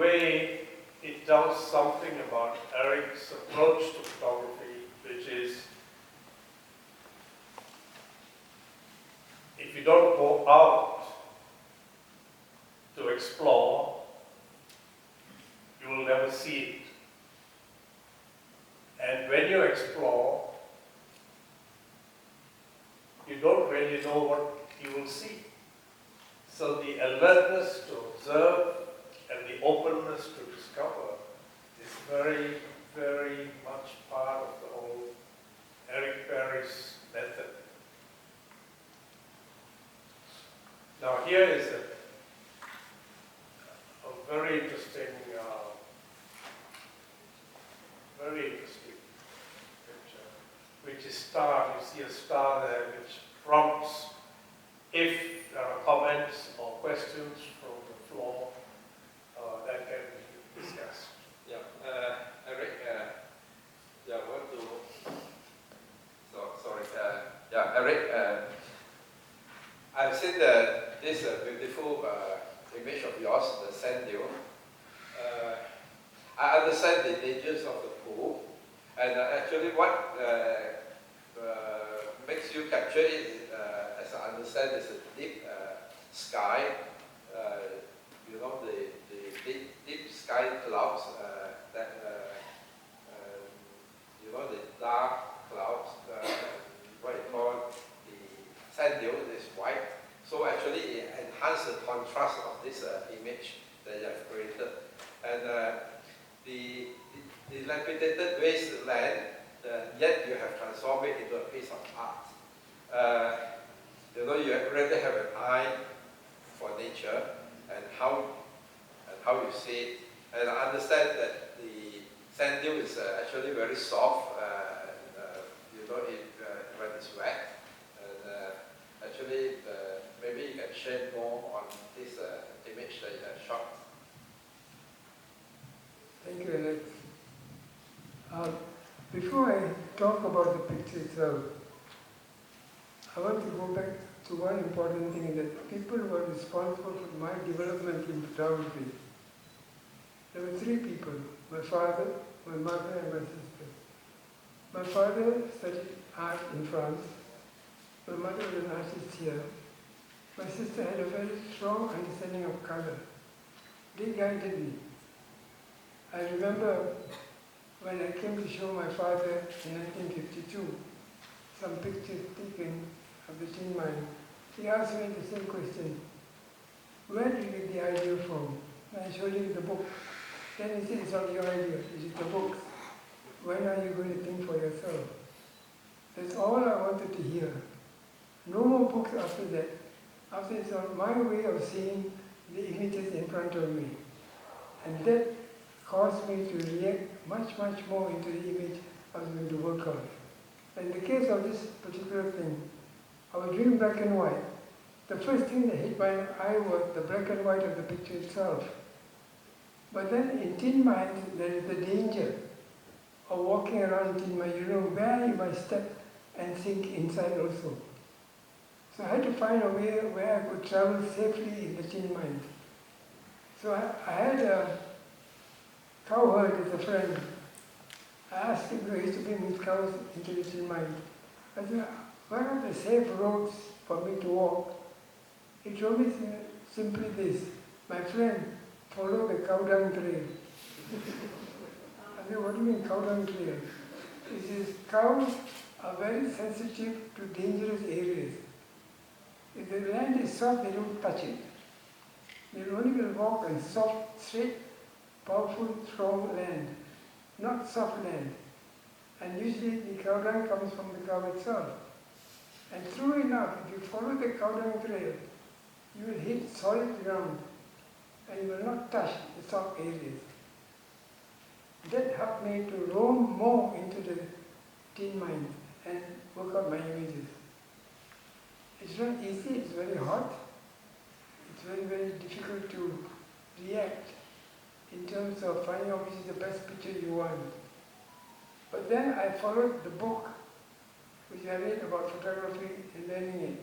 way, it tells something about Eric's approach to photography, which is, if you don't go out to explore, you will never see it. And when you explore, you don't really know what you will see. So the alertness to observe and the openness to discover is very, very much part of the whole Eric Peris method. Now here is a very interesting picture, which is star. You see a star there which prompts, if there are comments or questions from the floor, that can be discussed. Yeah, Eric, want to, sorry, Eric, I've seen this beautiful image of yours, the sand dune. I understand the dangers of the pool, and actually what makes you capture it, as I understand, is a deep sky. You know, the deep sky clouds, you know, the dark clouds, what you call the sand dune is white. So actually it enhances the contrast of this image that you have created. And the dilapidated wasteland, yet you have transformed it into a piece of art. You know, you really have an eye for nature and how you see it. And I understand that the sand dune is actually very soft. You know, when it's wet. And actually, maybe you can share more on this image that you have shot. Thank you, Alex. Before I talk about the picture itself, I want to go back to one important thing, that people were responsible for my development in photography. There were three people: my father, my mother, and my sister. My father studied art in France. My mother was an artist here. My sister had a very strong understanding of color. They guided me. I remember when I came to show my father in 1952 some pictures taken of the tin mine, he asked me the same question: where did you get the idea from? And I showed him the book. Then he said, it's not your idea, it is the book. When are you going to think for yourself? That's all I wanted to hear. No more books after that. After it's my way of seeing the images in front of me. And that caused me to react much, much more into the image I was going to work on. In the case of this particular thing, I was doing black and white. The first thing that hit my eye was the black and white of the picture itself. But then in tin mines, there is the danger of walking around tin mine. You know where you might step and sink inside also. So I had to find a way where I could travel safely in the tin mines. So I had a cowherd as a friend. I asked him, he used to bring his cows into the tin mine. I said, what are the safe roads for me to walk? He told me simply this: my friend, follow the cow dung trail. I said, what do you mean cow dung trail? He says, cows are very sensitive to dangerous areas. If the land is soft, they don't touch it. They only will walk on soft, straight, powerful, strong land, not soft land. And usually the cow dung comes from the cow itself. And true enough, if you follow the cow dung trail, you will hit solid ground and you will not touch the soft areas. That helped me to roam more into the tin mine and work out my images. It's not easy, it's very hot. It's very, very difficult to react in terms of finding out which is the best picture you want. But then I followed the book which I read about photography and learning it.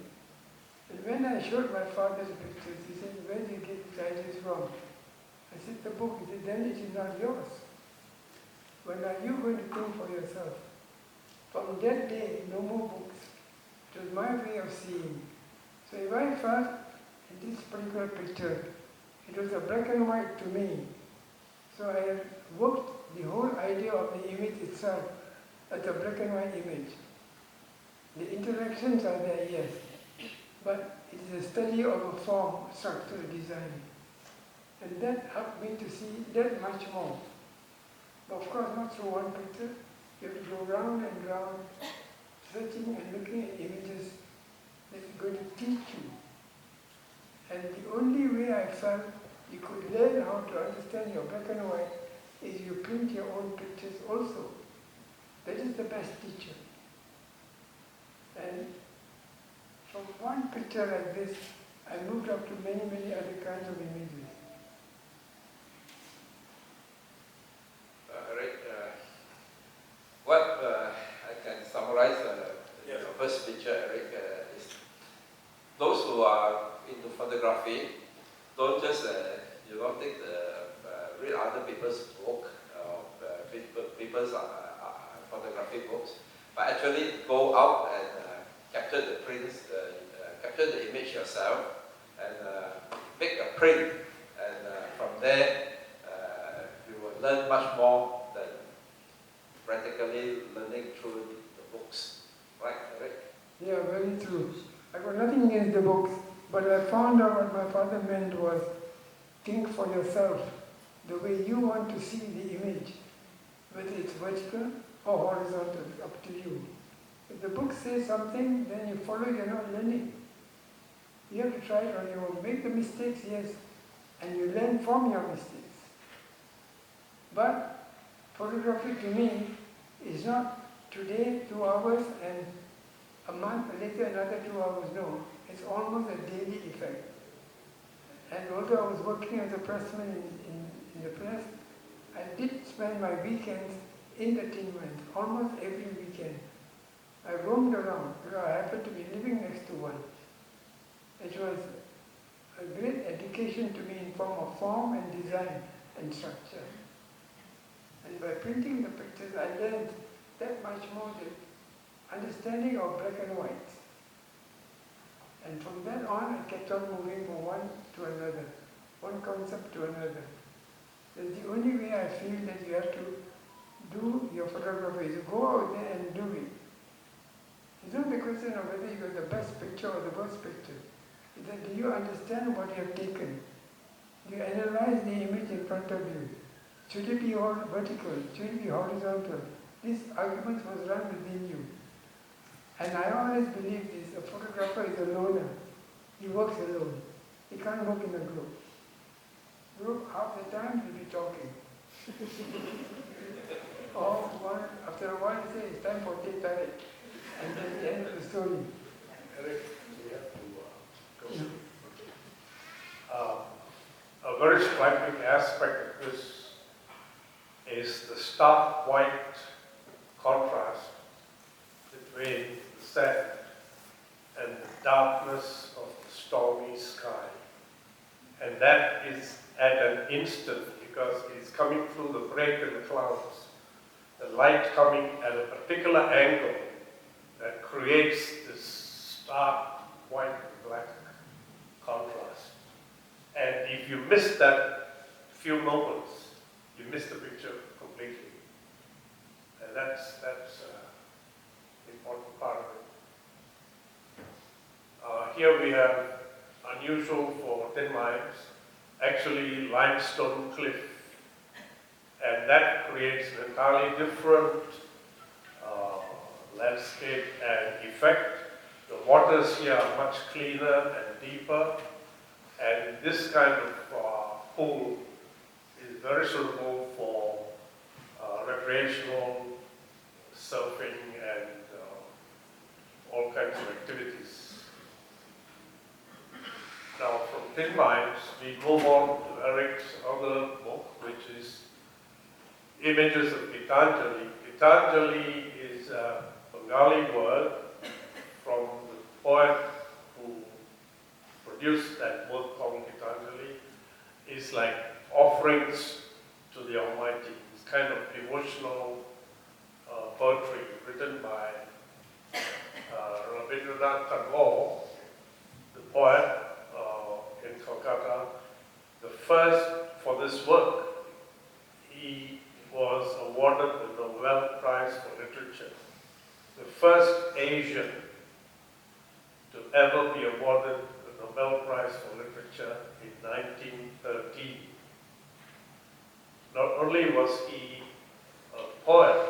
And when I showed my father the pictures, he said, where did you get these ideas from? I said, the book, he said, then it is not yours. When are you going to think for yourself? From that day, no more books. It was my way of seeing. So if I felt in this particular picture, it was a black and white to me. So I had worked the whole idea of the image itself as a black and white image. The interactions are there, yes, but it is a study of a form, structural design. And that helped me to see that much more. But of course, not through one picture. You have to go round and round, searching and looking at images that are going to teach you. And the only way I felt you could learn how to understand your black and white is you print your own pictures also. That is the best teacher. And from one picture like this, I moved up to many, many other kinds of images. Eric, what I can summarize your first picture, Eric, is those who are into photography don't just take read other people's book people's photography books, but actually go out and capture the prints, capture the image yourself, and make a print, and from there you will learn much more than practically learning through the books, right, Eric? Yeah, very true. I got nothing against the books, but I found out what my father meant was think for yourself, the way you want to see the image, whether it's vertical or horizontal, up to you. If the book says something, then you follow, you're not learning. You have to try it on your own. Make the mistakes, yes, and you learn from your mistakes. But photography to me is not today 2 hours and a month later another 2 hours, no. It's almost a daily effect. And although I was working as a pressman in the press, I did spend my weekends in the tin mines, almost every weekend. I roamed around because I happened to be living next to one. It was a great education to me in form and design and structure. And by printing the pictures, I learned that much more the understanding of black and white. And from then on, I kept on moving from one to another, one concept to another. That's the only way I feel that you have to do your photography, is go out there and do it. It's not the question of whether you got the best picture or the worst picture. It's that do you understand what you have taken? Do you analyze the image in front of you? Should it be all vertical? Should it be horizontal? These arguments was run within you. And I always believe this, a photographer is a loner. He works alone. He can't work in a group. Group, half the time he'll be talking. Or after a while he says, it's time for tea time. And that's the end of the story. Eric, we have to go. A very striking aspect of this is the stark white contrast between the sand and the darkness of the stormy sky. And that is at an instant because it's coming through the break in the clouds. The light coming at a particular angle that creates this stark white and black contrast. And if you miss that few moments, you miss the picture completely. And that's an important part of it. Here we have, unusual for tin mines, actually limestone cliff. And that creates an entirely different landscape and effect. The waters here are much cleaner and deeper. And this kind of pool is very suitable for recreational surfing and all kinds of activities. Now, from tin mines, we move on to Eric's other book, which is Images of Gitanjali. Gitanjali is a Bengali word from the poet who produced that work called Gitanjali. It's like offerings to the Almighty. It's kind of devotional poetry written by Rabindranath Tagore, the poet in Calcutta. The first, for this work, he was awarded the Nobel Prize for Literature. The first Asian to ever be awarded the Nobel Prize for Literature in 1913. Not only was he a poet,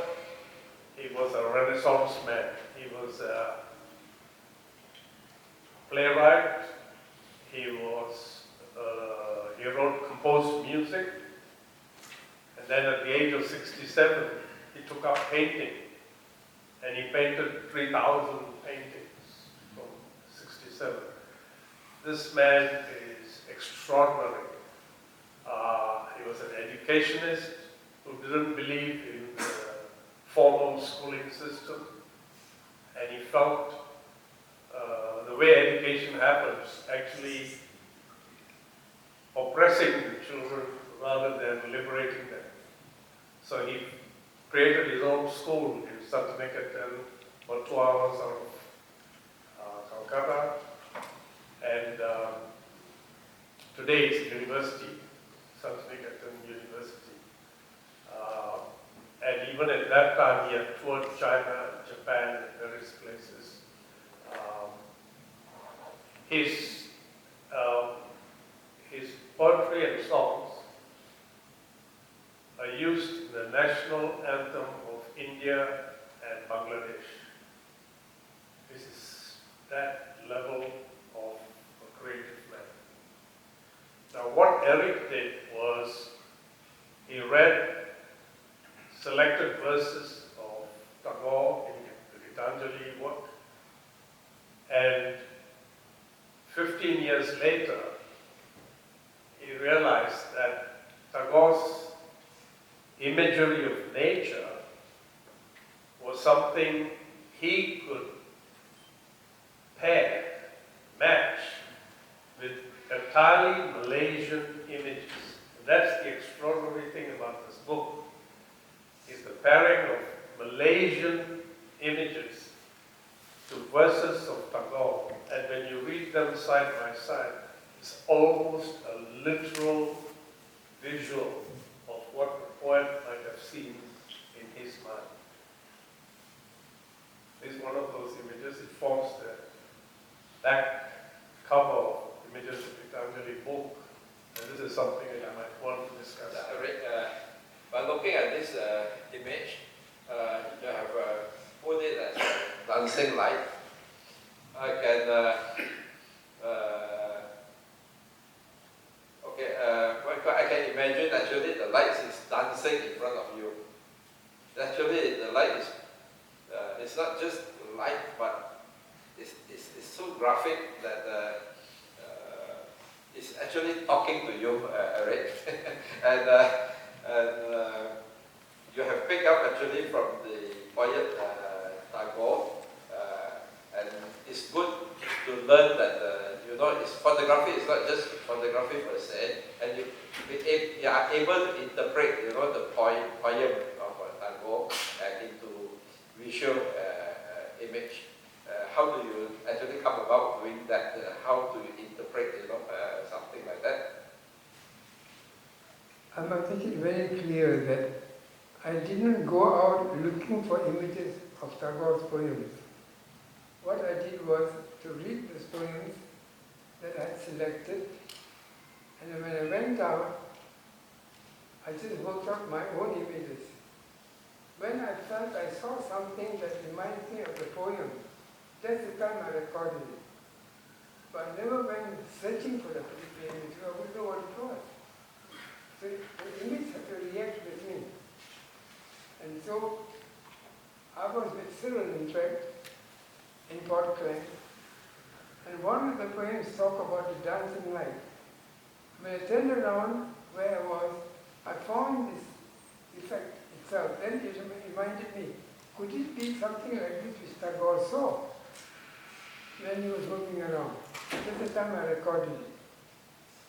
he was a Renaissance man. He was a playwright. He composed music. And then at the age of 67, he took up painting. And he painted 3,000 paintings from 67. This man is extraordinary. He was an educationist who didn't believe in the formal schooling system, and he felt the way education happens, actually oppressing the children rather than liberating them. So he created his own school in Santiniketan, about 2 hours out of Calcutta, and today it's a university, Santiniketan University. And even at that time, he had toured China, Japan, and various places. His poetry and songs are used in the national anthem of India and Bangladesh. This is that level of a creative man. Now, what Eric did was he read selected verses of Tagore in the Gitanjali work, and 15 years later, he realized that Tagore's imagery of nature was something he could pair, match with entirely Malaysian images. And that's the extraordinary thing about this book, is the pairing of Malaysian images to verses of Tagore. And when you read them side by side, it's almost a literal visual of what the poet might have seen in his mind. This is one of those images. It forms the back cover of Images of Gitanjali book. And this is something that you might want to discuss. By looking at this image, you have put it as dancing light. I can imagine actually the light is dancing in front of you. Actually, the light is it's not just light, but it's so graphic that it's actually talking to you, Eric. and you have picked up actually from the poet Tagore, and it's good to learn that photography is not just photography per se, and you are able to interpret the poem of Tagore into visual image. How do you actually come about doing that? How do you interpret something like that? I must make it very clear that I didn't go out looking for images of Tagore's poems. What I did was to read the poems that I had selected, and when I went out, I just worked out my own images. When I felt I saw something that reminded me of the poem, that's the time I recorded it. But I never went searching for the particular image, so I wouldn't know what it was. So the image had to react with me. And so I was with Cyril, in fact, in Port Klang, and one of the poems talk about the dancing light. When I turned around where I was, I found this effect itself. Then it reminded me, could it be something like this which Tagore saw when he was walking around? That's the time I recorded it.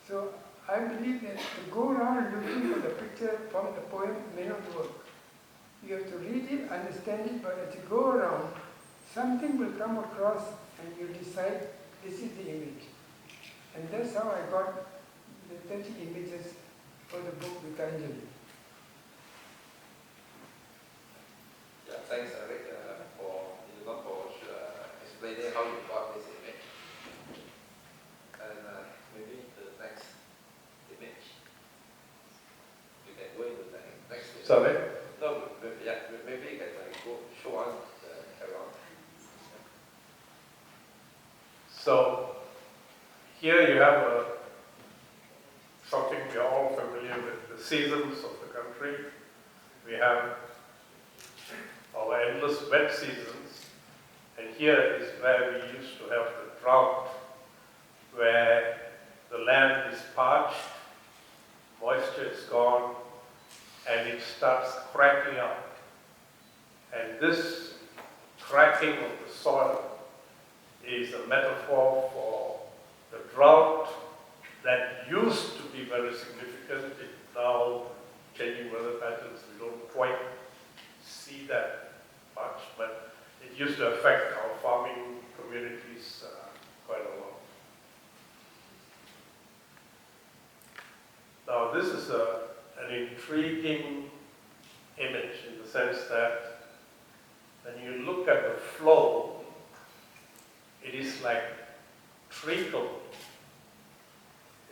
So I believe that to go around looking for the picture from the poem may not work. You have to read it, understand it, but as you go around, something will come across and you decide this is the image. And that's how I got the 30 images for the book with Anjali. Yeah, thanks, Eric, for explaining how you got this image. And maybe the next image. You can go into the next image. Sorry? No, maybe you can go show on carry on. So here you have something we are all familiar with, the seasons of the country. We have our endless wet seasons, and here is where we used to have the drought, where the land is parched, moisture is gone, and it starts cracking up. And this cracking of the soil is a metaphor for the drought that used to be very significant. Now, changing weather patterns, we don't quite see that much, but it used to affect our farming communities quite a lot. Now, this is an intriguing image in the sense that when you look at the flow, it is like trickle.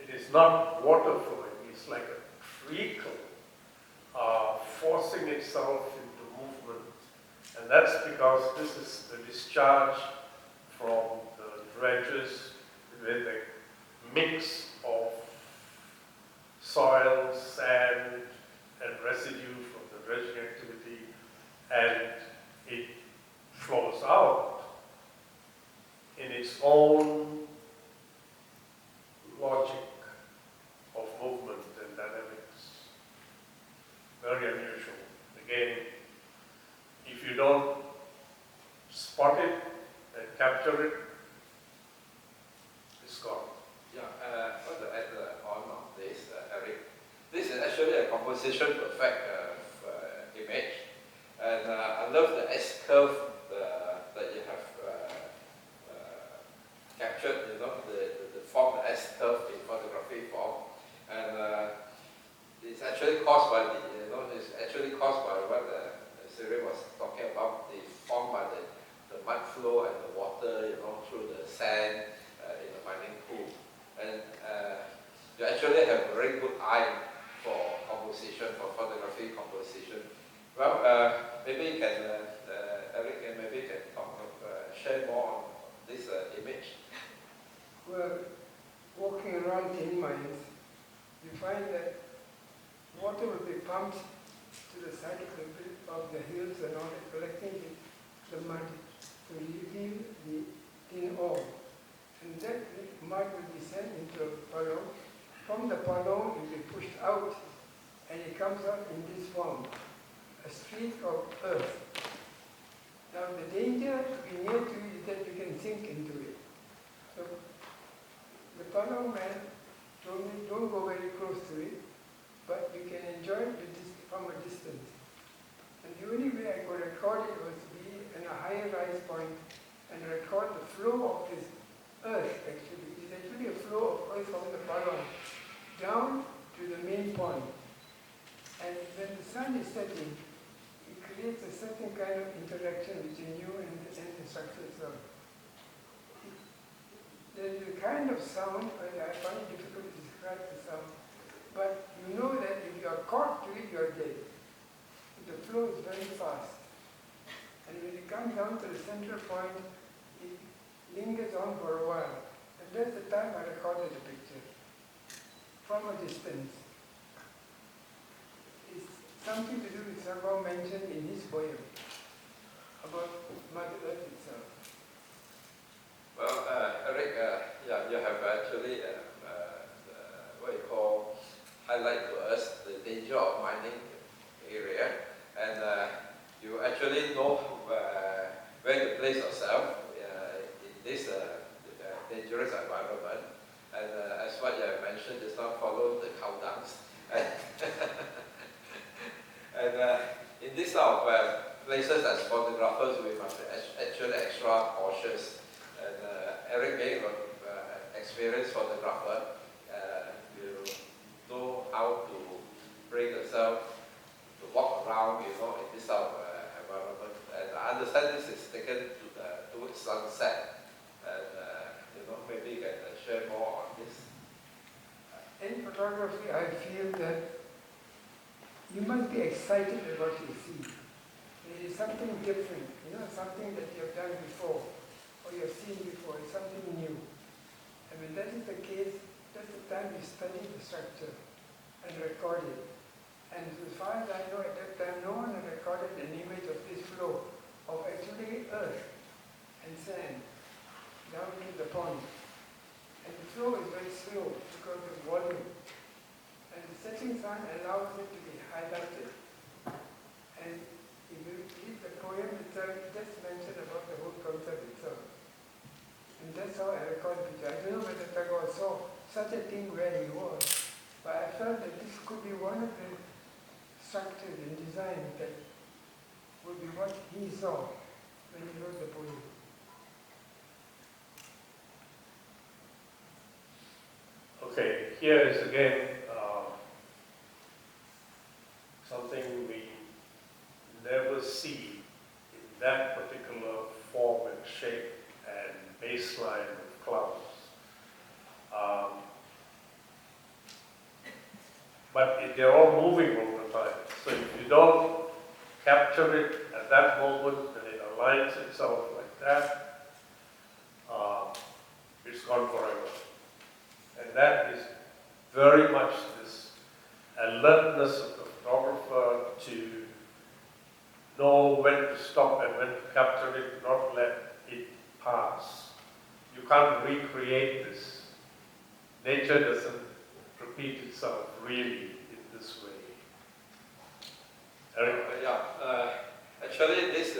It is not water flowing, it's like a trickle forcing itself into movement. And that's because this is the discharge from the dredges with a mix of soil, sand, and residue from the dredging activity, and it flows out in its own logic of movement and dynamics. Very unusual. Again, if you don't spot it and capture it, it's gone. Yeah, I want to add on this, Eric. This is actually a composition perfect image. And I love the S-curve that you have captured, the form, the S-curve in photography form. And it's actually caused by what Siri was talking about, the form by the mud flow and the water, through the sand in the mining pool. And you actually have a very good eye for composition, for photography composition. Well, maybe you can, Eric, maybe you can share more on this image. Well, walking around tin mines, you find that water will be pumped to the side of the hills and all, collecting the mud to reveal the tin ore. And that mud will be sent into a puddle. From the puddle, it will be pushed out, and it comes out in this form, a streak of earth. Now, the danger to be near to it is that you can sink into it. So, the puddle man told me, don't go very close to it, but you can enjoy it from a distance. And the only way I could record it was to be in a higher rise point and record the flow of this earth, actually. It's actually a flow of earth from the puddle down to the main pond. And when the sun is setting, it creates a certain kind of interaction between you and the structure itself. There is a kind of sound, I find it difficult to describe the sound, but you know that if you are caught to it, you are dead. The flow is very fast. And when it comes down to the central point, it lingers on for a while. And that's the time I recorded the picture, from a distance. It's something to do with Selangor mentioned in his poem about Mother Earth itself. Well, Eric, you have actually what you call highlight to us the danger of mining area, and you actually know where to place yourself in this dangerous environment. And as what you have mentioned, mentioned just now, follow the cow dance. And in this sort of places as photographers, we must actually extra cautious. And Eric being an experienced photographer, you know how to bring yourself to walk around, you know, in this sort of environment. And I understand this is taken towards sunset. And you know, maybe you can share more on this. In photography, I feel that you must be excited at what you see. It is something different, you know, something that you have done before, or you have seen before, it's something new. And when that is the case, that's the time you study the structure and record it. And as far as I know, at that time, no one had recorded an image of this flow of actually earth and sand down into the pond. And the flow is very slow because of volume. And the setting sun allows it to be highlighted. And if you read the poem itself, it just mentioned about the whole concept itself. And that's how I record the picture. I don't know whether Tagore saw such a thing where he was, but I felt that this could be one of the structures and design that would be what he saw when he wrote the poem. Okay, here is again something we never see in that particular form and shape and baseline of clouds. But they're all moving all the time. So if you don't capture it at that moment and it aligns itself like that, it's gone forever. And that is very much this alertness of the photographer to know when to stop and when to capture it, not let it pass. You can't recreate this. Nature doesn't repeat itself really in this way. Eric? Actually, this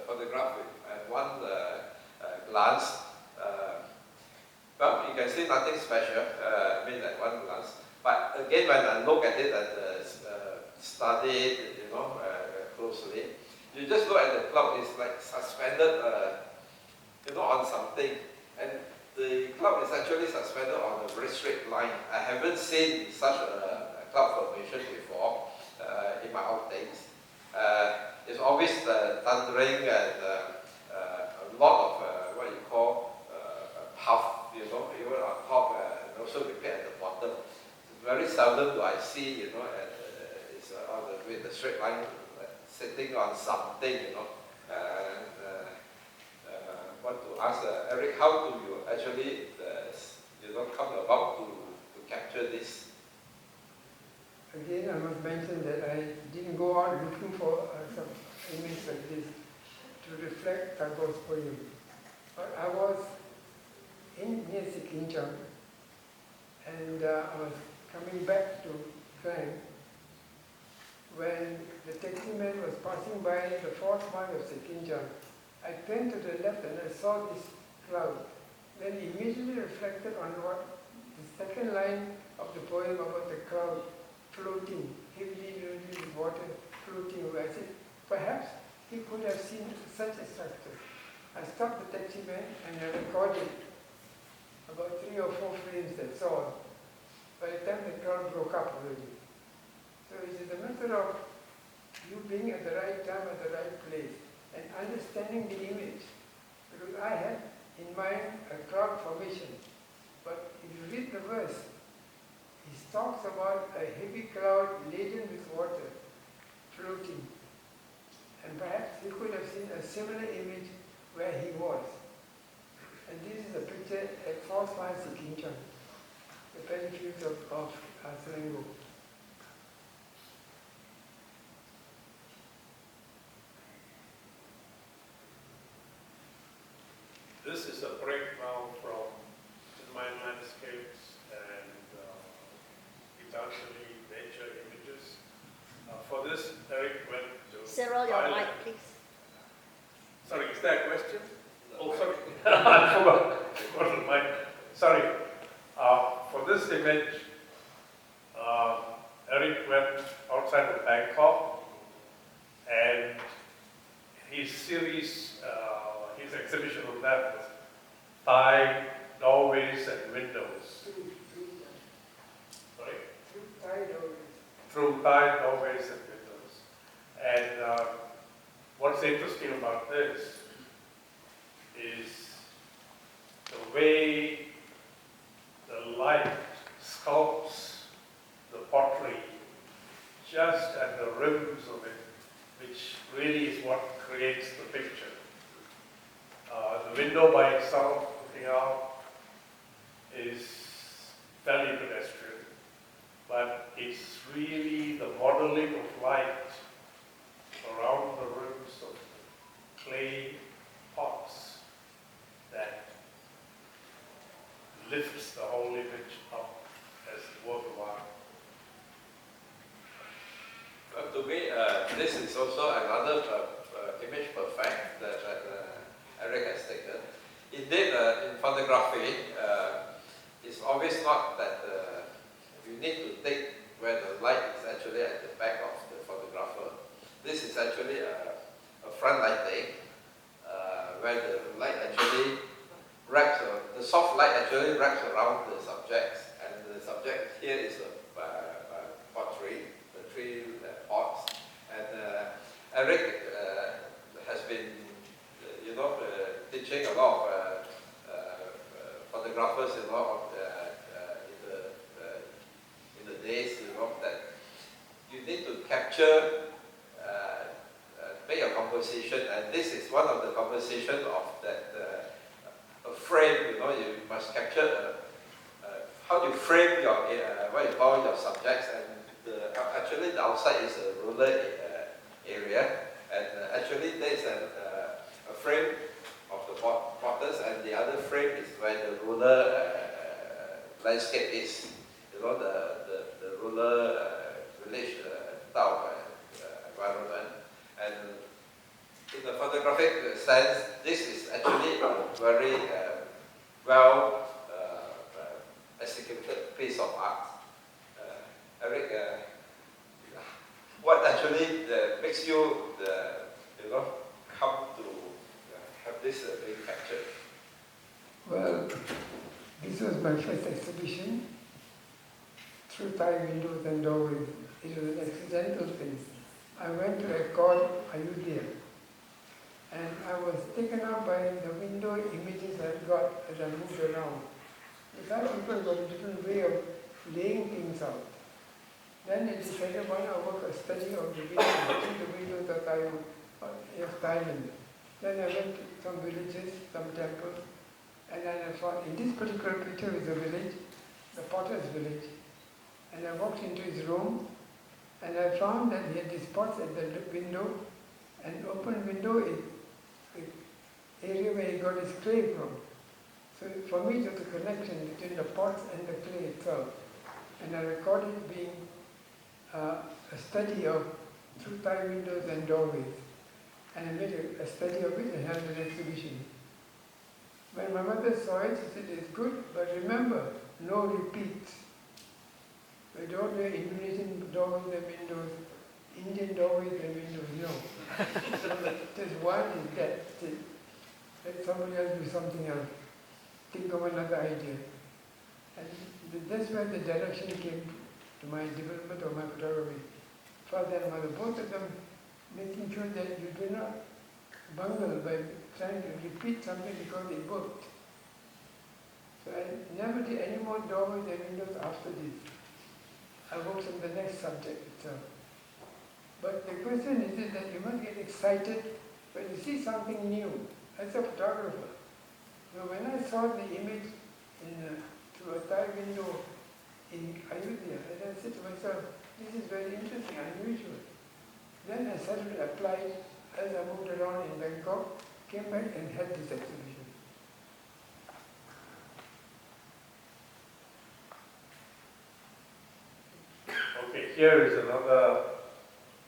photograph at one glance, well, you can see nothing special, I mean at one glance. But again, when I look at it and study it, you know, closely, you just look at the cloud, it's like suspended, you know, on something. And the cloud is actually suspended on a very straight line. I haven't seen such a cloud formation before in my old days. It's always thundering and a lot of what you call puff, you know, even on top and also repeat at the bottom. Very seldom do I see, you know, and it's on with the straight line sitting on something, you know. Want to ask Eric, how do you actually, you know, come about to capture this? Again, I must mention that I didn't go out looking for some image like this to reflect Tagore's poem. But I was near Sikimcham, and I was coming back to Klang when the taxi man was passing by the fourth mile of Sikimcham. I turned to the left and I saw this cloud. Then immediately reflected on what the second line of the poem about the cloud floating, heavily loaded with water floating away. I said, perhaps he could have seen such a structure. I stopped the taxi man and I recorded about 3 or 4 frames, that's all. By the time the cloud broke up already. So it is a matter of you being at the right time at the right place and understanding the image. Because I had in mind a cloud formation. But if you read the verse, he talks about a heavy cloud laden with water floating. And perhaps he could have seen a similar image where he was. And this is a picture at 4th Mile Sikimcham, the paddy fields of Selangor. This is a breakdown from Mine landscapes and Gitanjali nature images. For this, Eric went to Cyril, your Thailand. mic, please. Sorry, is that a question? Oh, sorry. I forgot the mic. Sorry. For this image, Eric went outside of Bangkok, and his series, his exhibition on that was Thai doorways and windows. Sorry? Through Thai doorways and windows. And what's interesting about this is the way the light sculpts the pottery just at the rims of it, which really is what creates the picture. The window by itself, looking out, is fairly pedestrian, but it's really the modeling of light around the rims of clay pots that lifts the whole image up as a work of art. To me, this is also another image perfect that Eric has taken. Indeed, in photography, it's always not that you need to take where the light is actually at the back of the photographer. This is actually a front lighting where the light actually wraps, the soft light actually wraps around the subjects, and the subject here is a pottery, the three pots, and Eric has been, teaching a lot of photographers, in the days, that you need to capture, make a composition, and this is one of the composition of that a frame. You must capture how you frame your what you call your subjects, and actually the outside is a ruler area, and actually there is a frame of the potters, and the other frame is where the ruler landscape is. The ruler village town environment, and in the photographic sense, this is actually a very well executed piece of art. Eric, what actually makes you come to have this being captured? Well, this was my first exhibition, Through Thai Windows and Doorways. It was an accidental thing. I went to a call Ayodhya, and I was taken up by the window images I got as I moved around. The Thai people got a different way of laying things out. Then I decided why not work a study of the windows of Thailand. Then I went to some villages, some temples, and then I saw in this particular picture is a village, the potter's village. And I walked into his room, and I found that he had these pots at the window, and open window is the area where he got his clay from. So for me, it was a connection between the pots and the clay itself. And I recorded it being a study of Through Thai Windows and Doorways. And I made a study of it and held an exhibition. When my mother saw it, she said, it's good, but remember, no repeats. We don't do Indonesian doorways and windows, Indian doorways and windows, no. So just one is that. Let somebody else do something else. Think of another idea. And that's where the direction came to my development of my photography. Father and mother, both of them making sure that you do not bungle by trying to repeat something because it worked. So I never did any more doorways and windows after this. I worked on the next subject itself. But the question is that you must get excited when you see something new as a photographer. So when I saw the image through a Thai window in Ayodhya, and I said to myself, this is very interesting, unusual. Then I started to apply it as I moved around in Bangkok, came back and had this exhibition. Okay, here is another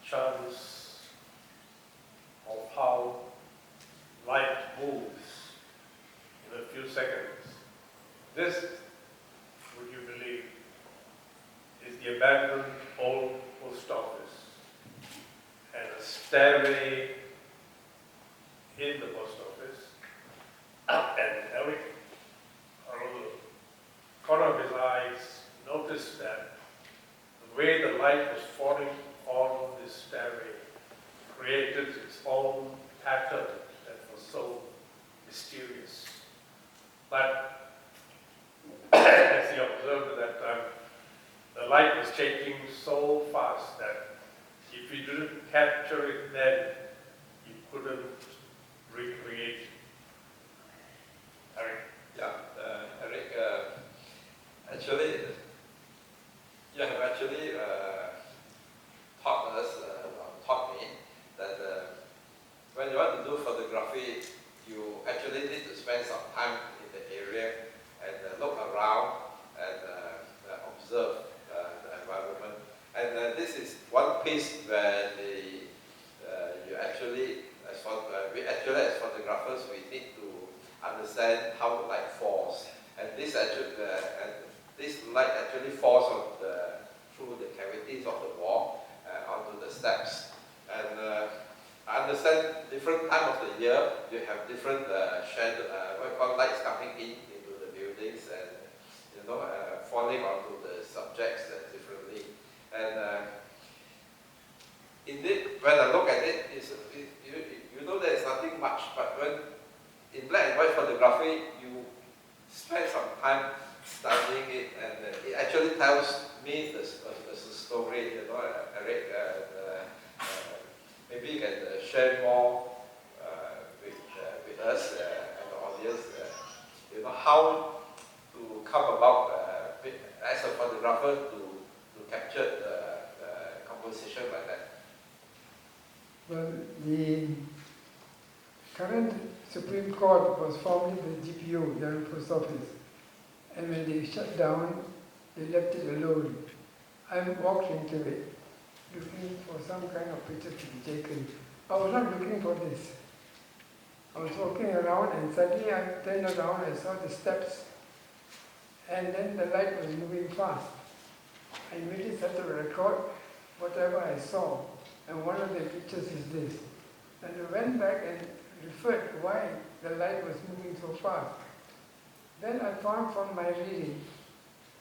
chance of how light moves in a few seconds. This, would you believe, the abandoned old post office and a stairway in the post office. And Eric, out of the corner of his eyes, noticed that the way the light was falling on this stairway created its own pattern that was so mysterious. But as he observed at that time, the light was changing so fast that if you didn't capture it then, you couldn't recreate it. Eric? Yeah, Eric, actually, you have actually taught me that when you want to do photography, you actually need to spend some time in the area and look around and observe the environment. And this is one piece where you actually, as photographers, we need to understand how the light falls. And this light actually falls through the cavities of the wall onto the steps. And I understand different time of the year, you have different what we call lights coming into the buildings and falling onto the subjects differently. And indeed, when I look at it, you know there's nothing much, but when in black and white photography, you spend some time studying it, and it actually tells me the story, Eric. Maybe you can share more with us and the audience, how to come about as a photographer to capture the composition like that. Well, the current Supreme Court was formerly the GPO, the Post Office, and when they shut down, they left it alone. I walked into it, looking for some kind of picture to be taken. I was not looking for this. I was walking around and suddenly I turned around and saw the steps, and then the light was moving fast. I immediately started to record whatever I saw, and one of the pictures is this. And I went back and referred why the light was moving so fast. Then I found from my reading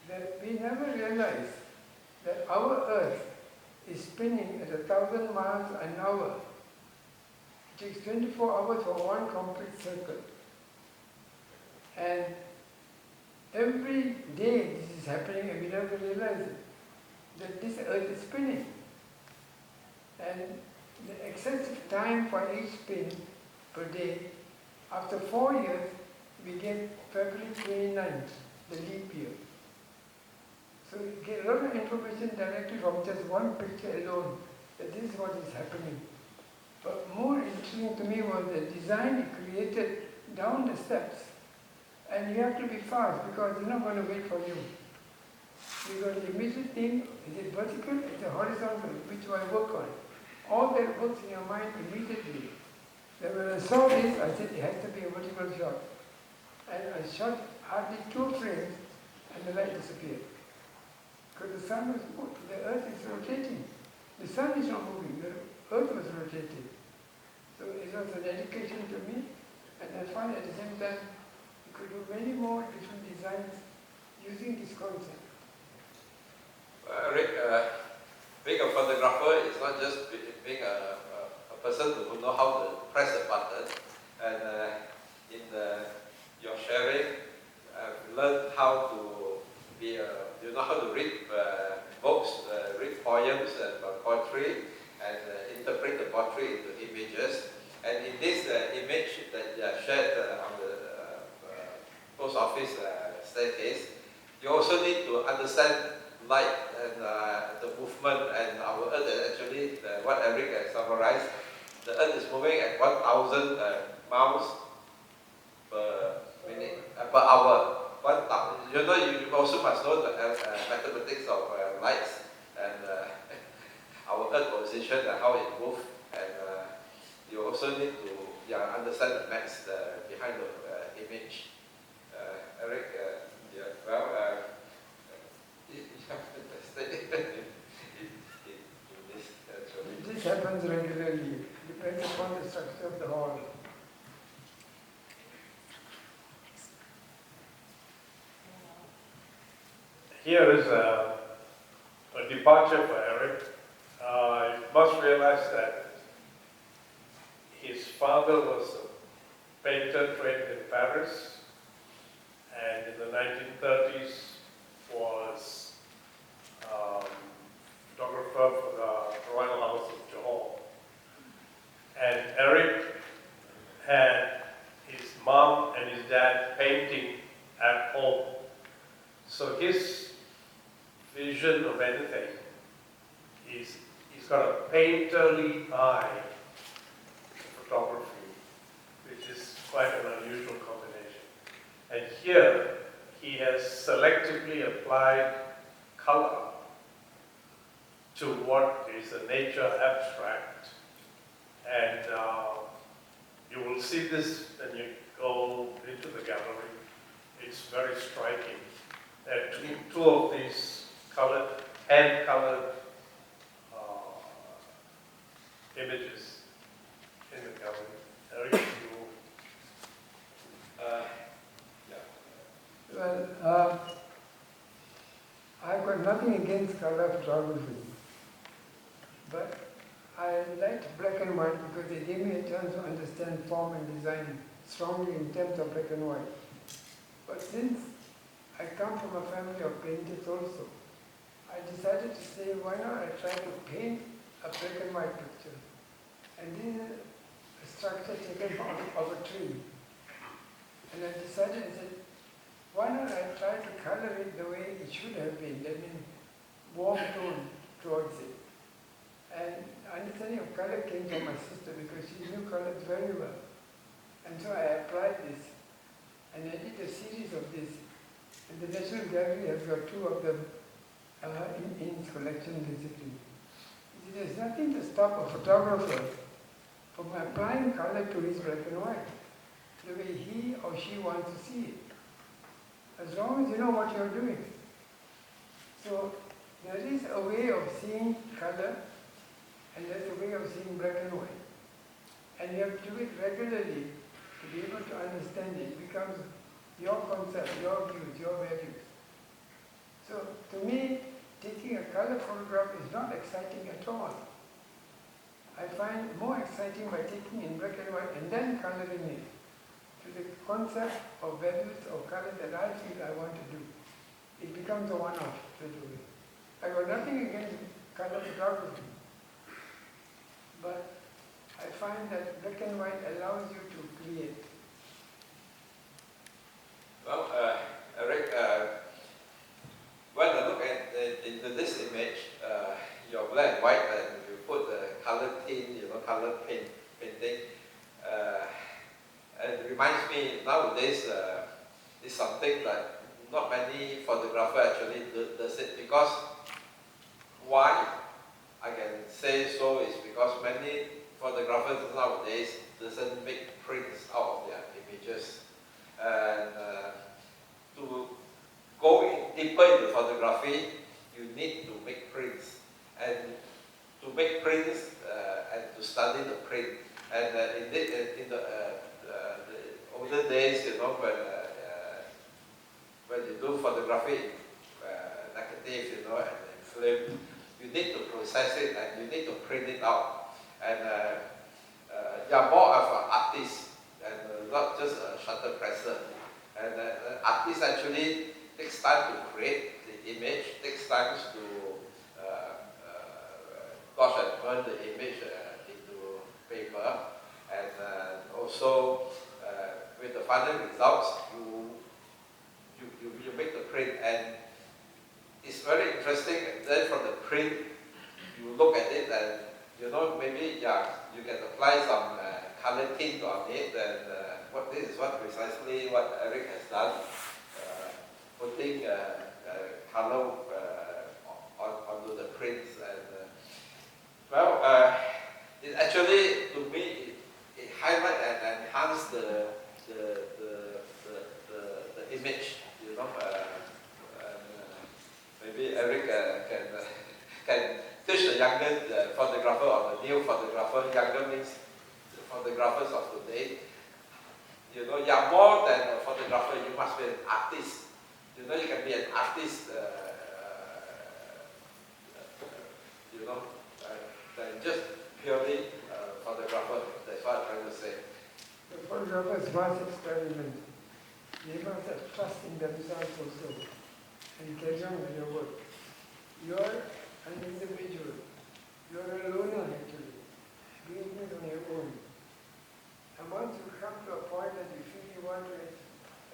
that we never realized that our Earth is spinning at 1,000 miles an hour. It takes 24 hours for one complete circle. And every day this is happening and we never realize it, that this Earth is spinning. And the excessive time for each spin per day, after 4 years, we get February 29th, the leap year. So we get a lot of information directly from just one picture alone, that this is what is happening. But more interesting to me was the design it created down the steps. And you have to be fast because they're not going to wait for you. Because the immediate thing, is it vertical, is it horizontal, which do I work on? All that works in your mind immediately. Then when I saw this, I said it has to be a vertical shot. And I shot hardly 2 frames and the light disappeared. Because the sun was moving, the earth is rotating. The sun is not moving, the earth was rotating. So it was an education to me, and I found at the same time you could do many more different designs using this concept. Rick, being a photographer is not just being a person who knows how to press a button. And in your sharing, I've learned how to be how to read books, read poems and poetry, and interpret the poetry into images. And in this image that you shared on the post office staircase, you also need to understand light and the movement, and our Earth actually, what Eric has summarized, the Earth is moving at 1,000 miles per minute, per hour. You also must know the mathematics of lights and our Earth position and how it moves, and you also need to understand the maths behind the image. Eric, structure of the hall. Here is a departure for Eric. You must realize that his father was a painter trained in Paris, and in the 1930s was photographer for the Royal House of Johor. And Eric had his mom and his dad painting at home. So his vision of anything is, he's got a painterly eye for photography, which is quite an unusual combination. And here, he has selectively applied color to what is a nature abstract. And you will see this when you go into the gallery. It's very striking. There are two of these colored, hand-colored images in the gallery. Eric, you... Well, I've got nothing against color photography, but I liked black and white because they gave me a chance to understand form and design strongly in terms of black and white. But since I come from a family of painters also, I decided to say, why not I try to paint a black and white picture. And this is a structure taken of a tree. And I decided, I said, why not I try to color it the way it should have been, that means warm tone towards it. And understanding of color came from my sister because she knew colors very well. And so I applied this. And I did a series of this. And the National Gallery has got two of them in its collection basically. There's nothing to stop a photographer from applying color to his black and white, the way he or she wants to see it, as long as you know what you're doing. So there is a way of seeing color, and there's a way of seeing black and white. And you have to do it regularly to be able to understand it. It becomes your concept, your views, your values. So to me, taking a color photograph is not exciting at all. I find more exciting by taking in black and white and then coloring it to the concept of values or color that I feel I want to do. It becomes a one-off to do it. I got nothing against color photography, but I find that black and white allows you to create. Well, Eric, when I look at into this image, your black and white, and you put the color tint, color painting, and it reminds me nowadays it's something that not many photographers actually does it, because why I can say so is because many photographers nowadays doesn't make prints out of their images. And to go deeper into photography, you need to make prints. And to make prints and to study the print. And in the older days, when you do photography, negative, and in film, you need to process it and you need to print it out. And you're more of an artist and not just a shutter presser. And artists actually takes time to create the image, takes time to gosh and burn the image into paper, and also with the final results, you make the print, and it's very interesting. And then from the print, you look at it, and maybe you can apply some color tint on it, and this is precisely what Eric has done, putting color onto the prints. And it actually, to me, it highlights and enhances the image, maybe Eric can teach the younger photographer or the new photographer. Younger means photographers of today, you know, you are more than a photographer, you must be an artist. You know, you can be an artist, you know, than just purely photographer. That's what I'm trying to say. The photographers must experiment. They must have trust in themselves also and carry on with their work. You are an individual. You are a loner actually, doing it on your own. And once you come to a point that you feel you want to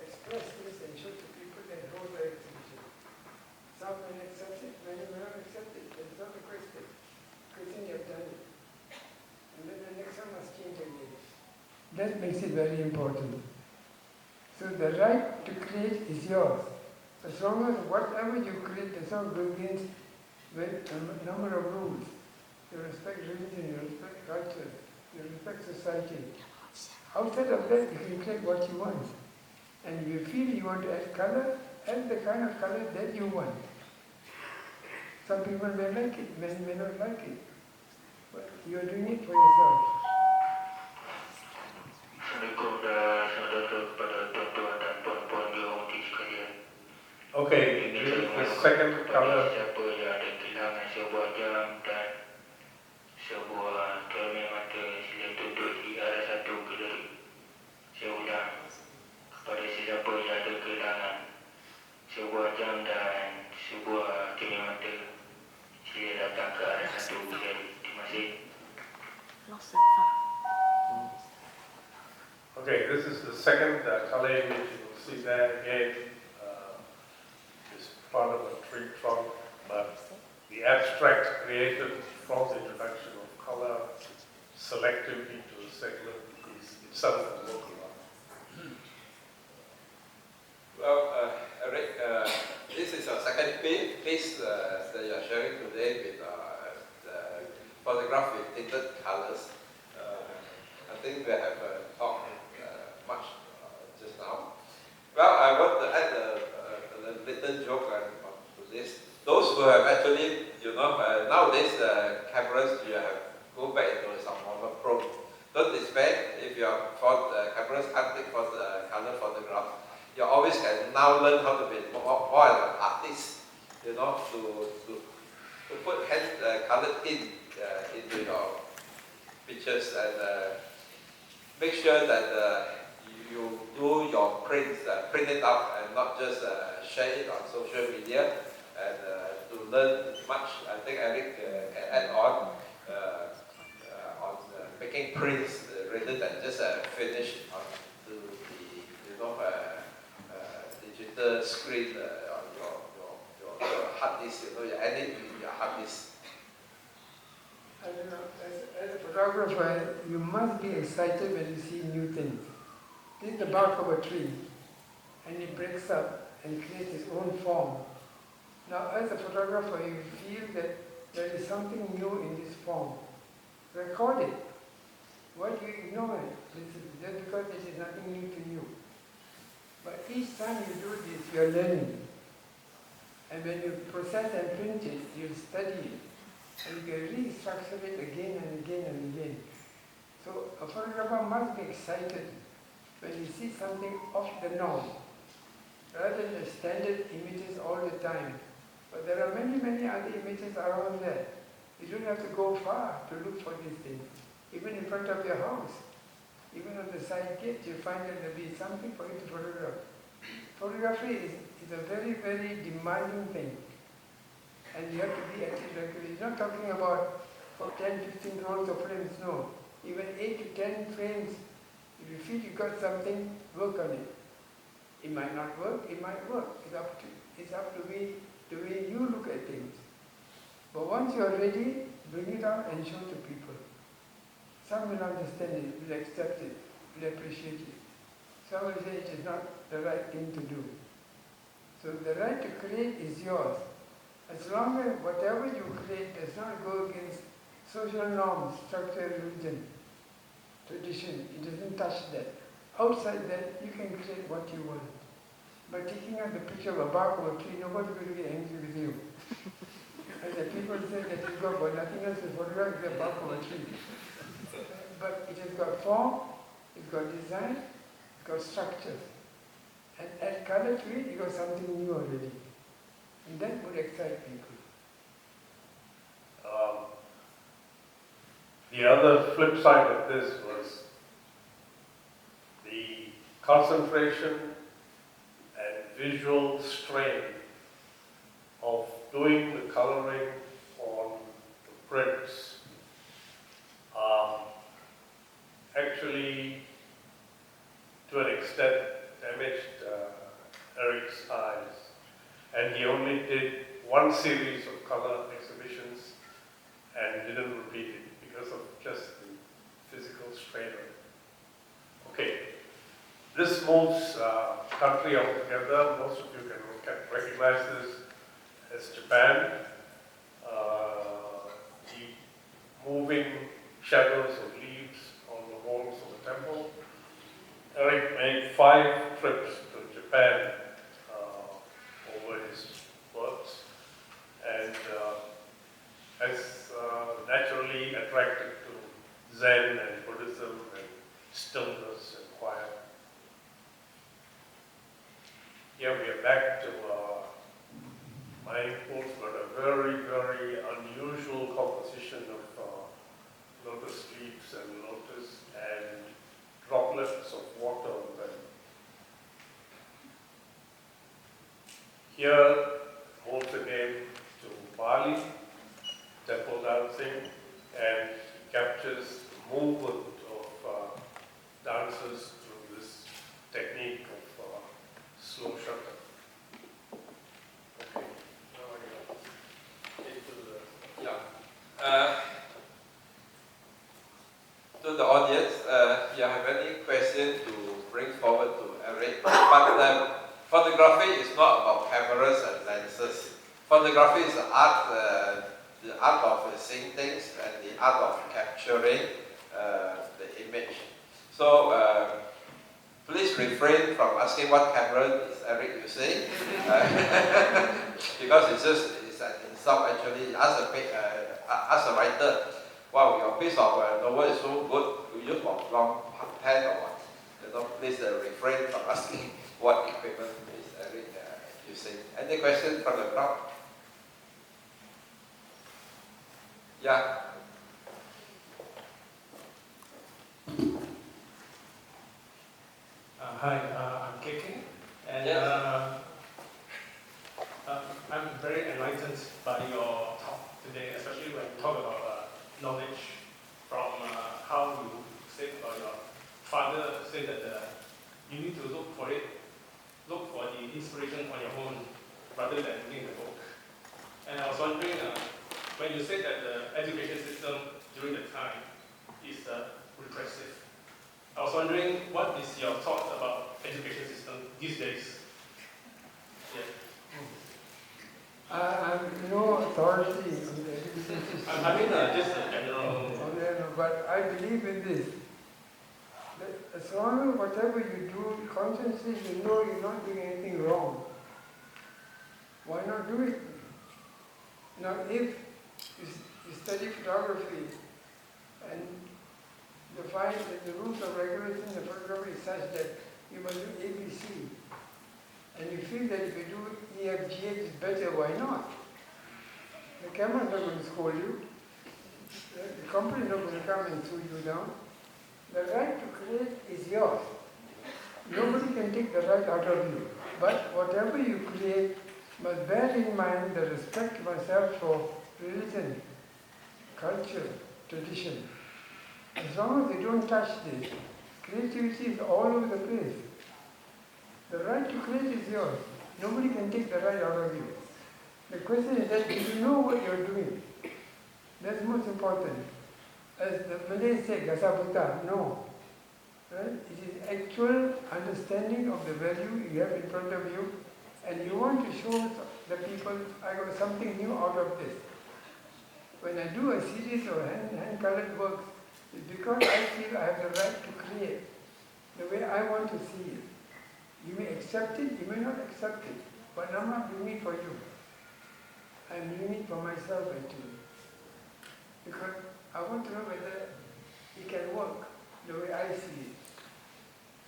express this and show to people, then hold the exhibition. Some will accept it, many will not accept it. That's not the question. Question, you have done it. And then the next one must change again. That makes it very important. So the right to create is yours. As long as whatever you create does not go against a number of rules. You respect religion, you respect culture, you respect society. Outside of that, you can create what you want. And if you feel you want to add color, add the kind of color that you want. Some people may like it, many may not like it. But you are doing it for yourself. Okay, the second color. Okay, this is the second color image. You will see there again. Is part of a tree trunk, but the abstract created from the introduction of color selectively to a segment is itself a local art. Well, Eric, this is our second piece that you are sharing today with the photograph with tinted colors. I think we have talked much just now. Well, I want to add a little joke to this. Those who have actually, you know, nowadays cameras, you have go back into some monochrome. Don't despair if your cameras can't take for the color photograph. You always can now learn how to be more an artist, you know, to put color into your pictures and make sure that you do your prints, print it up and not just share it on social media. And to learn much, I think Eric can add on making prints rather than just finish onto the, you know, digital screen on your hard disk. You know, you add it in your hard disk. I don't know, as a photographer, you must be excited when you see new things. This is the bark of a tree, and it breaks up and creates its own form. Now, as a photographer, you feel that there is something new in this form. Record it. Why do you ignore it? Just because it is nothing new to you. But each time you do this, you are learning. And when you process and print it, you study it. And you can restructure it again and again and again. So a photographer must be excited when you see something off the norm, rather than the standard images all the time. But there are many, many other images around there. You don't have to go far to look for these things. Even in front of your house, even on the side gate, you find that there will be something for you to photograph. Photography is a very, very demanding thing. And you have to be at it regularly. It's not talking about 10, 15 rolls of frames, no. Even 8 to 10 frames, if you feel you got something, work on it. It might not work, it might work. It's up to the way you look at things. But once you are ready, bring it out and show to people. Some will understand it, will accept it, will appreciate it. Some will say it is not the right thing to do. So the right to create is yours. As long as whatever you create does not go against social norms, structure, religion, tradition, it doesn't touch that. Outside that, you can create what you want. By taking out the picture of a bark of a tree, nobody's going to get angry with you. And the people say that you go for nothing else to photograph the bark of a tree. but it has got form, it's got design, it's got structure. And add color to it, you got something new already. And that would excite people. The other flip side of this was the concentration and visual strain of doing the coloring on the prints. Actually, to an extent, damaged Eric's eyes. And he only did one series of color exhibitions and didn't repeat it because of just the physical strain of it. Okay, this moves country altogether. Most of you can recognize this as Japan. The moving shadows of leaves on the walls of the temple. Eric made 5 trips to Japan over his works, and has naturally attracted to Zen and Buddhism and stillness and quiet. Here we are back to mindfulness, but a very, very unusual composition of lotus leaves and lotus and droplets of water on them. Here, once again, to Bali, temple dancing, and he captures the movement of dancers through this technique of slow shutter. Okay, now I go into the... Yeah. To the audience, if you have any question to bring forward to Eric, but photography is not about cameras and lenses. Photography is the art of seeing things and the art of capturing the image. So please refrain from asking what camera is Eric using, because it's an insult actually. As a writer, wow, your piece of novel is so good. You use what long pen or what? Please refrain from asking what equipment is Eric using. Any question from the crowd? Yeah. Hi, I'm KK, and Yes. I'm very enlightened by your talk today, especially when you talk about knowledge from how you said your father said that you need to look for the inspiration on your own rather than reading the book. And I was wondering, when you said that the education system during the time is repressive, I was wondering, what is your thought about education system these days? Yeah. I'm no authority on the education system. I mean, just a general... But I believe in this. That as long as whatever you do consciously, you know you're not doing anything wrong. Why not do it? Now, if you study photography and you find that the rules of regulation in the photography is such that you must do ABC, and you feel that if you do EFGH is better, why not? The camera is not going to scold you. The company is not going to come and sue you down. The right to create is yours. Nobody can take the right out of you. But whatever you create must bear in mind the respect myself for religion, culture, tradition. As long as they don't touch this, creativity is all over the place. The right to create is yours. Nobody can take the right out of you. The question is that do you know what you're doing? That's most important. As the Malays say, gasabuta, no. Right? It is actual understanding of the value you have in front of you, and you want to show the people, I got something new out of this. When I do a series of hand-colored works, it's because I feel I have the right to create the way I want to see it. You may accept it, you may not accept it, but I'm not doing it for you. I'm doing it for myself actually. Because I want to know whether it can work the way I see it.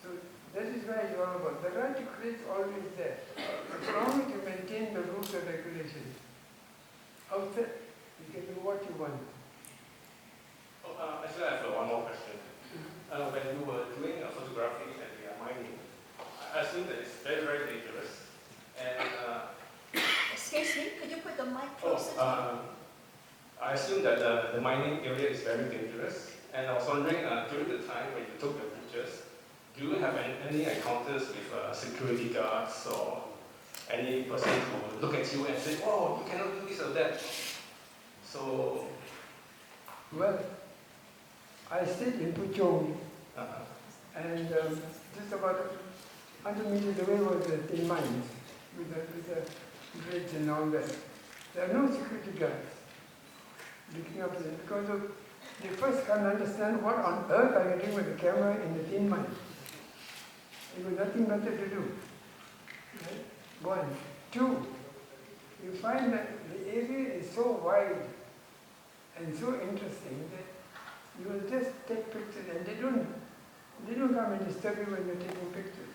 So that is where it's all about. The right to create is always there. As long as you maintain the rules and regulations. Outside, you can do what you want. Actually, I have one more question. When you were doing photography and mining, I assume that it's very, very dangerous. And Excuse me, could you put the mic closer to you? I assume that the mining area is very dangerous. And I was wondering, during the time when you took the pictures, do you have any encounters with security guards or any person who look at you and say, oh, you cannot do this or that? So, Well, I stayed in Puchong, and just about 100 meters away was the tin mines with the bridge and all that. There are no security guards looking up there because they first can't understand what on earth are you doing with the camera in the tin mine. There was nothing better to do. Right? One. Two, you find that the area is so wide and so interesting that you will just take pictures and they don't come and disturb you when you're taking pictures.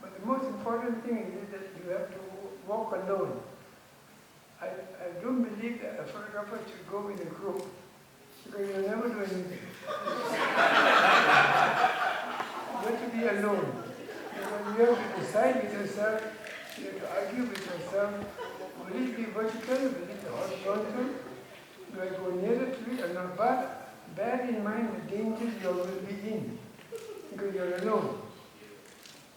But the most important thing is that you have to walk alone. I don't believe that a photographer should go with a group because you'll never do anything. You have to be alone. Because you have to decide with yourself, you have to argue with yourself, will it be vertical, will it be horizontal? Do I go nearer to it or not? But bear in mind the dangers you will be in because you're alone.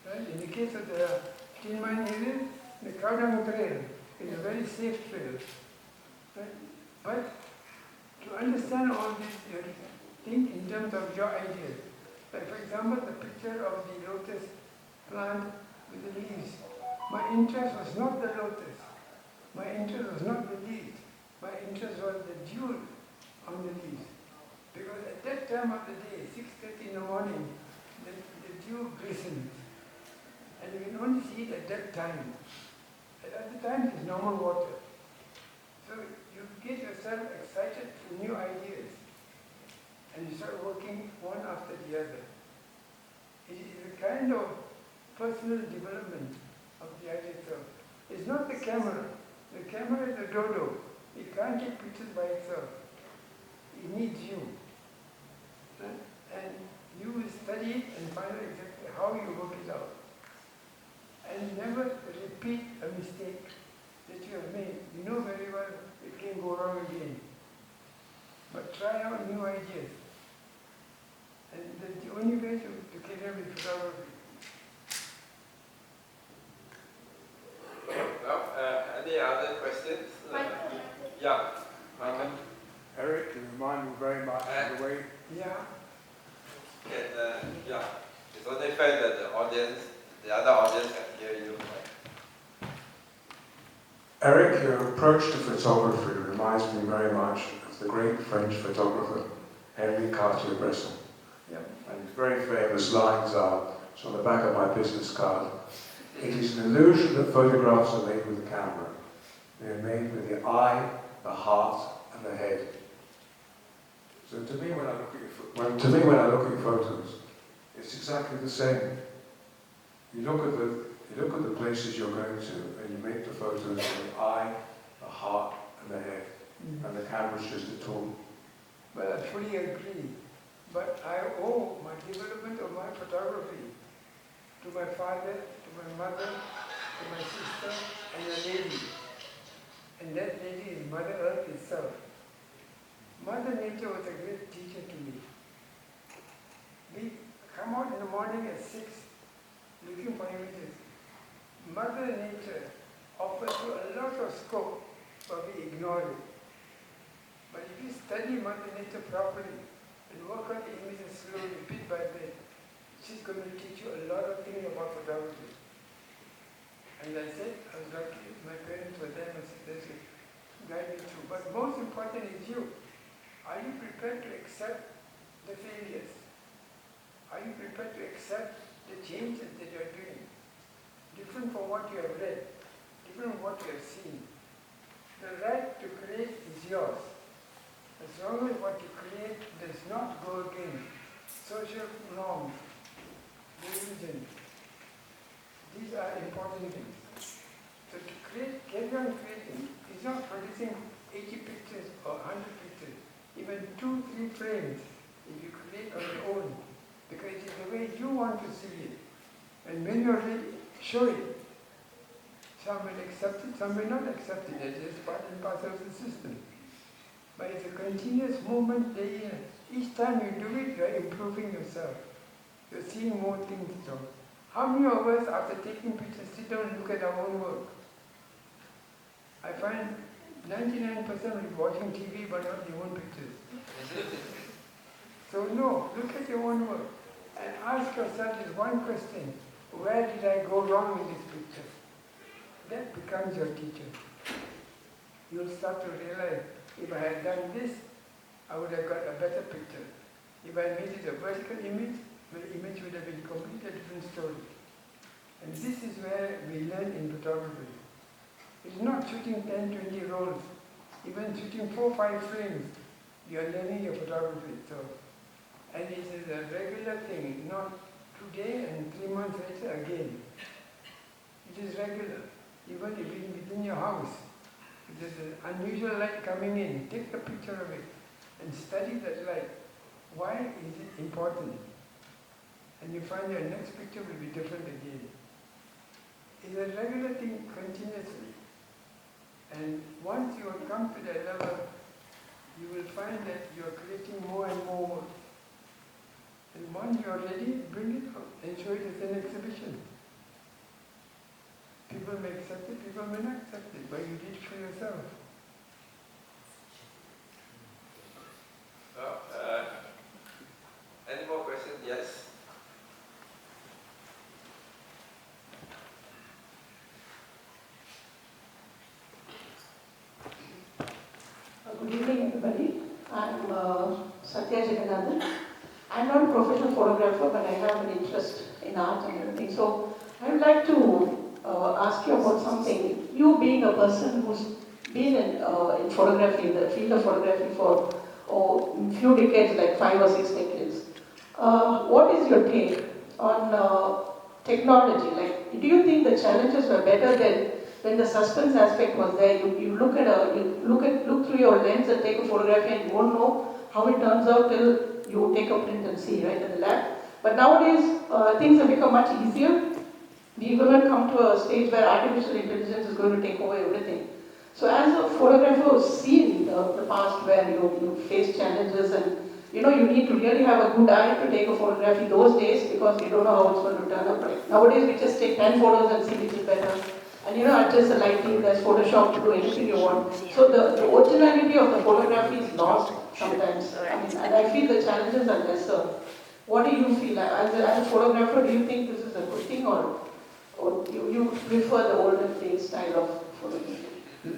Right? In the case of the tin mine area, the Kaudang trail is a very safe trail. Right? But to understand all this, you have to think in terms of your ideas. Like for example, the picture of the lotus plant with the leaves. My interest was not the lotus. My interest was not the leaves. My interest was the dew on the leaves. Because at that time of the day, 6:30 in the morning, the dew glistens. And you can only see it at that time. At other times, it's normal water. So you get yourself excited for new ideas. And you start working one after the other. It is a kind of personal development of the idea itself. It's not the camera. The camera is a dodo. It can't take pictures by itself. It needs you. And you will study it and find out exactly how you work it out. And never repeat a mistake that you have made. You know very well it can go wrong again. But try out new ideas. And that's the only way to carry on with photography. Any other questions? Yeah. Eric, you remind me very much of the way. Yeah. Yeah. It's only fair that the other audience can hear you. Eric, your approach to photography reminds me very much of the great French photographer, Henri Cartier-Bresson. Yep. And his very famous lines are, it's on the back of my business card, it is an illusion that photographs are made with a camera. They are made with the eye, the heart, and the head. So to me, when I look at photos, it's exactly the same. You look at the places you're going to, and you make the photos with the eye, the heart, and the head, and the camera's just a tool. Well, I fully agree. But I owe my development of my photography to my father, to my mother, to my sister, and a lady. And that lady is Mother Earth itself. Mother Nature was a great teacher to me. We come out in the morning at 6 looking for images. Mother Nature offers you a lot of scope, but we ignore it. But if you study Mother Nature properly and work on the images slowly, bit by bit, she's going to teach you a lot of things about photography. And I said, I was lucky, my parents were there and they said, guide me through. But most important is you. Are you prepared to accept the failures? Are you prepared to accept the changes that you are doing? Different from what you have read, different from what you have seen. The right to create is yours. As long as what you create does not go against social norms, religion. These are important things. So to carry on creating, is not producing 80 pictures or 100 pictures, even 2-3 frames, if you create on your own, because it is the way you want to see it. And when you're ready, show it. Some will accept it, some will not accept it. It's just part and parcel of the system. But it's a continuous movement day in. Each time you do it, you're improving yourself. You're seeing more things. So, how many of us, after taking pictures, sit down and look at our own work? I find 99% is watching TV but not their own pictures. So no, look at your own work and ask yourself this one question: where did I go wrong in this picture? That becomes your teacher. You'll start to realize, if I had done this, I would have got a better picture. If I made it a vertical image, the image would have been a completely different story. And this is where we learn in photography. It's not shooting 10, 20 rolls. Even shooting 4, 5 frames, you're learning your photography. So, and it is a regular thing, not today and 3 months later again. It is regular. Even if it's within your house, if there's an unusual light coming in, take a picture of it and study that light. Why is it important? And you find your next picture will be different again. It's a regular thing continuously. And once you have come to that level, you will find that you are creating more and more work. And once you are ready, bring it out and show it as an exhibition. People may accept it, people may not accept it, but you did it for yourself. Any more questions? Yes. Good evening, everybody. I'm Satya Jaganathan. I'm not a professional photographer, but I have an interest in art and everything. So I would like to ask you about something. You being a person who's been in photography, in the field of photography for a few decades, like 5 or 6 decades, what is your take on technology? Like, do you think the challenges were better than when the suspense aspect was there? You look through your lens and take a photography, and you won't know how it turns out till you take a print and see, right, in the lab. But nowadays, things have become much easier. We're going to come to a stage where artificial intelligence is going to take over everything. So as a photographer who's seen the past where you face challenges and you need to really have a good eye to take a photography those days, because you don't know how it's going to turn up. Right? Nowadays we just take 10 photos and see which is better. And adjust the lighting, there's Photoshop to do anything you want. So the originality of the photography is lost sometimes. And I feel the challenges are lesser. What do you feel? As a photographer, do you think this is a good thing, or you prefer the olden days style of photography?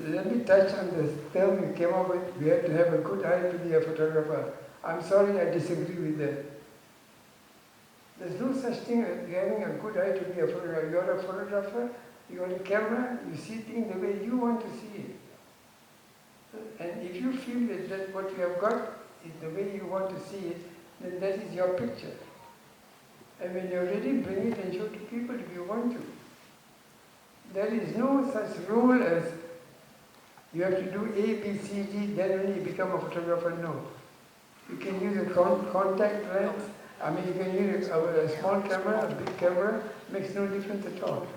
Let me touch on this term you came up with. We have to have a good eye to be a photographer. I'm sorry, I disagree with that. There's no such thing as having a good eye to be a photographer. You're a photographer, you got a camera, you see things the way you want to see it. And if you feel that what you have got is the way you want to see it, then that is your picture. And when you're ready, bring it and show to people if you want to. There is no such rule as you have to do A, B, C, D, then only you become a photographer. No. You can use a contact lens. You can use a small camera, a big camera, makes no difference at all.